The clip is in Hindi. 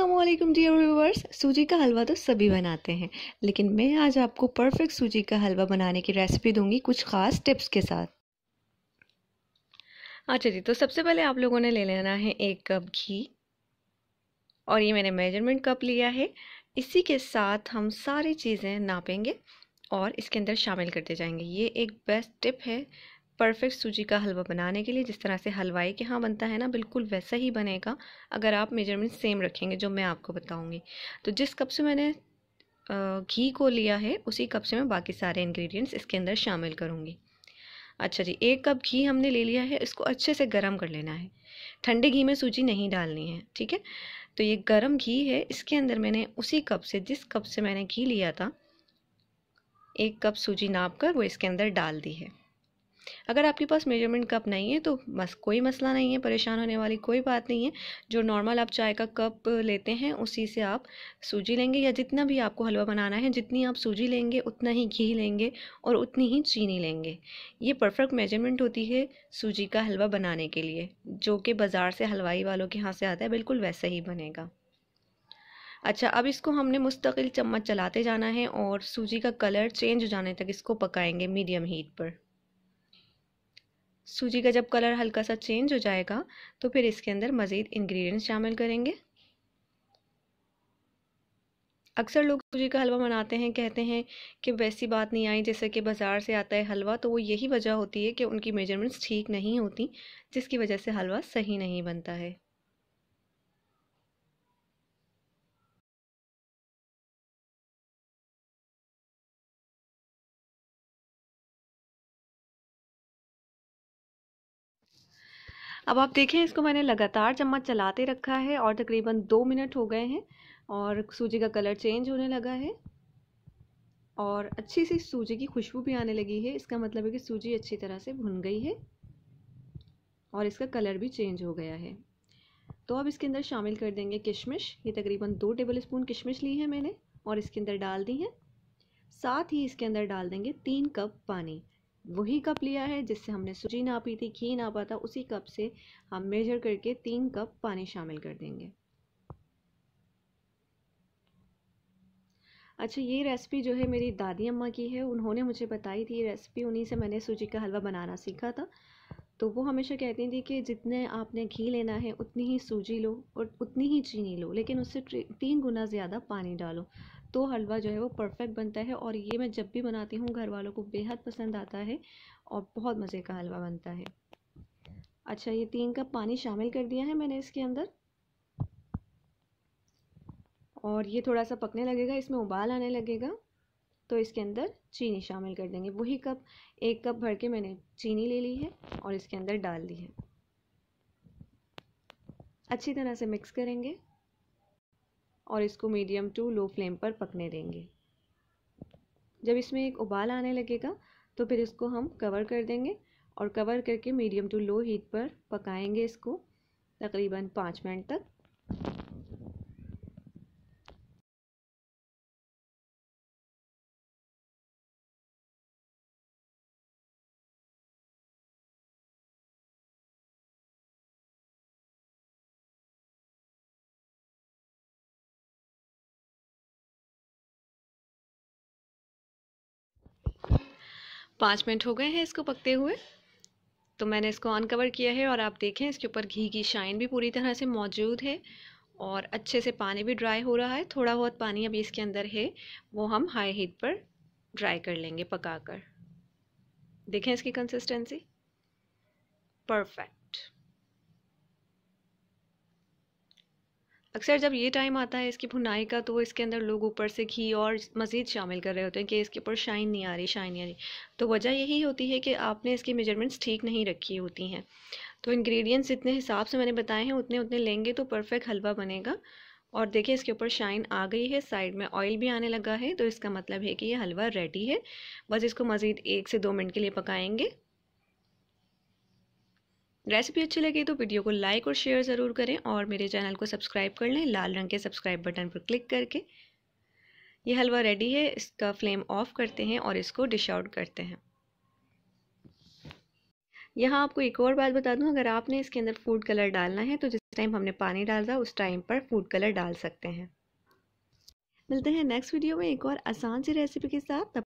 अस्सलामुअलैकुम डियर व्यूअर्स। सूजी का हलवा तो सभी बनाते हैं, लेकिन मैं आज आपको परफेक्ट सूजी का हलवा बनाने की रेसिपी दूंगी कुछ ख़ास टिप्स के साथ। अच्छा जी, तो सबसे पहले आप लोगों ने ले लेना है 1 कप घी, और ये मैंने मेजरमेंट कप लिया है। इसी के साथ हम सारी चीज़ें नापेंगे और इसके अंदर शामिल करते जाएंगे। ये एक बेस्ट टिप है परफेक्ट सूजी का हलवा बनाने के लिए। जिस तरह से हलवाई के यहाँ बनता है ना, बिल्कुल वैसा ही बनेगा अगर आप मेजरमेंट सेम रखेंगे जो मैं आपको बताऊंगी। तो जिस कप से मैंने घी को लिया है, उसी कप से मैं बाकी सारे इंग्रेडिएंट्स इसके अंदर शामिल करूँगी। अच्छा जी, 1 कप घी हमने ले लिया है। इसको अच्छे से गर्म कर लेना है। ठंडे घी में सूजी नहीं डालनी है, ठीक है। तो ये गर्म घी है, इसके अंदर मैंने उसी कप से, जिस कप से मैंने घी लिया था, 1 कप सूजी नाप कर वो इसके अंदर डाल दी है। अगर आपके पास मेजरमेंट कप नहीं है तो बस कोई मसला नहीं है, परेशान होने वाली कोई बात नहीं है। जो नॉर्मल आप चाय का कप लेते हैं उसी से आप सूजी लेंगे, या जितना भी आपको हलवा बनाना है, जितनी आप सूजी लेंगे उतना ही घी लेंगे और उतनी ही चीनी लेंगे। ये परफेक्ट मेजरमेंट होती है सूजी का हलवा बनाने के लिए, जो कि बाज़ार से हलवाई वालों के यहाँ से आता है, बिल्कुल वैसा ही बनेगा। अच्छा, अब इसको हमने मुस्तकिल चम्मच चलाते जाना है और सूजी का कलर चेंज हो जाने तक इसको पकाएंगे मीडियम हीट पर। सूजी का जब कलर हल्का सा चेंज हो जाएगा तो फिर इसके अंदर मज़ीद इंग्रेडिएंट्स शामिल करेंगे। अक्सर लोग सूजी का हलवा बनाते हैं, कहते हैं कि वैसी बात नहीं आई जैसे कि बाज़ार से आता है हलवा। तो वो यही वजह होती है कि उनकी मेजरमेंट्स ठीक नहीं होती, जिसकी वजह से हलवा सही नहीं बनता है। अब आप देखें, इसको मैंने लगातार चम्मच चलाते रखा है और तकरीबन 2 मिनट हो गए हैं और सूजी का कलर चेंज होने लगा है और अच्छी सी सूजी की खुशबू भी आने लगी है। इसका मतलब है कि सूजी अच्छी तरह से भुन गई है और इसका कलर भी चेंज हो गया है। तो अब इसके अंदर शामिल कर देंगे किशमिश। ये तकरीबन 2 टेबल स्पून किशमिश ली है मैंने और इसके अंदर डाल दी है। साथ ही इसके अंदर डाल देंगे 3 कप पानी। वही कप लिया है जिससे हमने सूजी नापी थी, घी नापा था, उसी कप से हम मेजर करके 3 कप पानी शामिल कर देंगे। अच्छा, ये रेसिपी जो है मेरी दादी अम्मा की है, उन्होंने मुझे बताई थी ये रेसिपी, उन्हीं से मैंने सूजी का हलवा बनाना सीखा था। तो वो हमेशा कहती थी कि जितने आपने घी लेना है उतनी ही सूजी लो और उतनी ही चीनी लो, लेकिन उससे 3 गुना ज़्यादा पानी डालो, तो हलवा जो है वो परफेक्ट बनता है। और ये मैं जब भी बनाती हूँ घर वालों को बेहद पसंद आता है और बहुत मज़े का हलवा बनता है। अच्छा, ये 3 कप पानी शामिल कर दिया है मैंने इसके अंदर और ये थोड़ा सा पकने लगेगा, इसमें उबाल आने लगेगा तो इसके अंदर चीनी शामिल कर देंगे। वही कप, 1 कप भर के मैंने चीनी ले ली है और इसके अंदर डाल दी है। अच्छी तरह से मिक्स करेंगे और इसको मीडियम टू लो फ्लेम पर पकने देंगे। जब इसमें एक उबाल आने लगेगा तो फिर इसको हम कवर कर देंगे और कवर करके मीडियम टू लो हीट पर पकाएंगे इसको तकरीबन 5 मिनट तक। 5 मिनट हो गए हैं इसको पकते हुए, तो मैंने इसको अनकवर किया है और आप देखें इसके ऊपर घी की शाइन भी पूरी तरह से मौजूद है और अच्छे से पानी भी ड्राई हो रहा है। थोड़ा बहुत पानी अभी इसके अंदर है, वो हम हाई हीट पर ड्राई कर लेंगे पकाकर। देखें इसकी कंसिस्टेंसी परफेक्ट। अक्सर जब ये टाइम आता है इसकी भुनाई का, तो इसके अंदर लोग ऊपर से घी और मज़ीद शामिल कर रहे होते हैं कि इसके ऊपर शाइन नहीं आ रही, शाइन नहीं आ रही। तो वजह यही होती है कि आपने इसकी मेजरमेंट्स ठीक नहीं रखी होती हैं। तो इंग्रेडिएंट्स जितने हिसाब से मैंने बताए हैं उतने उतने लेंगे तो परफेक्ट हलवा बनेगा। और देखिए इसके ऊपर शाइन आ गई है, साइड में ऑयल भी आने लगा है, तो इसका मतलब है कि ये हलवा रेडी है। बस इसको मज़ीद 1 से 2 मिनट के लिए पकाएंगे। रेसिपी अच्छी लगी तो वीडियो को लाइक और शेयर ज़रूर करें और मेरे चैनल को सब्सक्राइब कर लें लाल रंग के सब्सक्राइब बटन पर क्लिक करके। ये हलवा रेडी है, इसका फ्लेम ऑफ करते हैं और इसको डिश आउट करते हैं। यहाँ आपको एक और बात बता दूँ, अगर आपने इसके अंदर फूड कलर डालना है तो जिस टाइम हमने पानी डाला उस टाइम पर फूड कलर डाल सकते हैं। मिलते हैं नेक्स्ट वीडियो में एक और आसान सी रेसिपी के साथ।